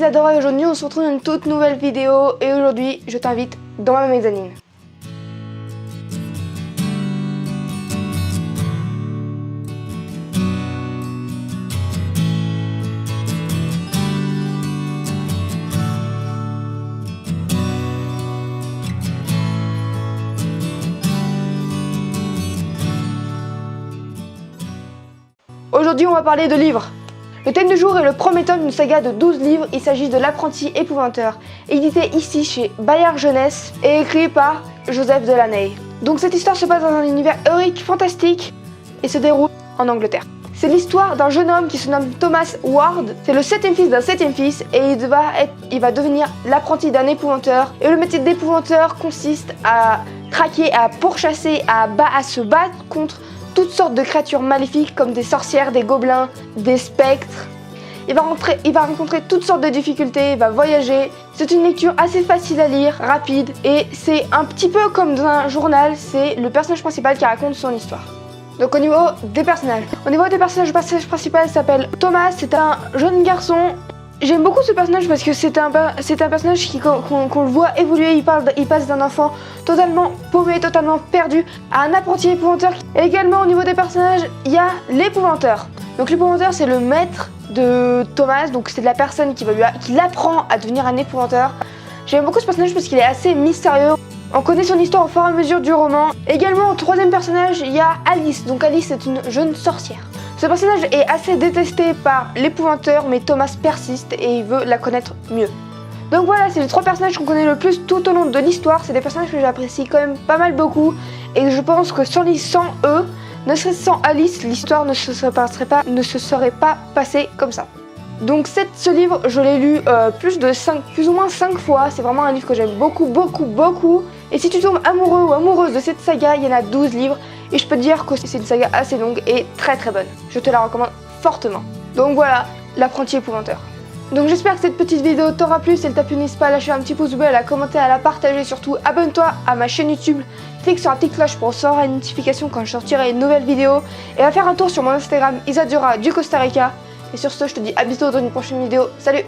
Isadora et aujourd'hui on se retrouve dans une toute nouvelle vidéo et aujourd'hui je t'invite dans ma mezzanine. Aujourd'hui on va parler de livres. Le thème du jour est le premier tome d'une saga de 12 livres, il s'agit de L'Apprenti Épouvanteur, édité ici chez Bayard Jeunesse et écrit par Joseph Delaney. Donc cette histoire se passe dans un univers héroïque fantastique et se déroule en Angleterre. C'est l'histoire d'un jeune homme qui se nomme Thomas Ward, c'est le 7e fils d'un 7e fils et il va devenir l'apprenti d'un épouvanteur. Et le métier d'épouvanteur consiste à traquer, à pourchasser, à se battre contre toutes sortes de créatures maléfiques comme des sorcières, des gobelins, des spectres. Il va rencontrer toutes sortes de difficultés, il va voyager. C'est une lecture assez facile à lire, rapide, et c'est un petit peu comme dans un journal, c'est le personnage principal qui raconte son histoire. Donc au niveau des personnages. Le personnage principal s'appelle Thomas, c'est un jeune garçon. J'aime beaucoup ce personnage parce que c'est un personnage qu'on le voit évoluer, il passe d'un enfant totalement paumé, totalement perdu, à un apprenti épouvanteur. Et également au niveau des personnages, il y a l'épouvanteur. Donc l'épouvanteur c'est le maître de Thomas, donc c'est la personne qui l'apprend à devenir un épouvanteur. J'aime beaucoup ce personnage parce qu'il est assez mystérieux. On connaît son histoire au fur et à mesure du roman. Également, au troisième personnage, il y a Alice. Donc Alice est une jeune sorcière. Ce personnage est assez détesté par l'épouvanteur, mais Thomas persiste et il veut la connaître mieux. Donc voilà, c'est les trois personnages qu'on connaît le plus tout au long de l'histoire. C'est des personnages que j'apprécie quand même pas mal beaucoup. Et je pense que sans eux, ne serait-ce sans Alice, l'histoire ne se serait pas passée comme ça. Donc ce livre, je l'ai lu plus ou moins 5 fois. C'est vraiment un livre que j'aime beaucoup. Et si tu tombes amoureux ou amoureuse de cette saga, il y en a 12 livres. Et je peux te dire que c'est une saga assez longue et très bonne. Je te la recommande fortement. Donc voilà, L'Apprenti Épouvanteur. Donc j'espère que cette petite vidéo t'aura plu. Si elle t'a plu, n'hésite pas à lâcher un petit pouce bleu, à la commenter, à la partager. Surtout, abonne-toi à ma chaîne YouTube. Clique sur la petite cloche pour recevoir une notification quand je sortirai une nouvelle vidéo. Et à faire un tour sur mon Instagram, Isadora du Costa Rica. Et sur ce, je te dis à bientôt dans une prochaine vidéo. Salut!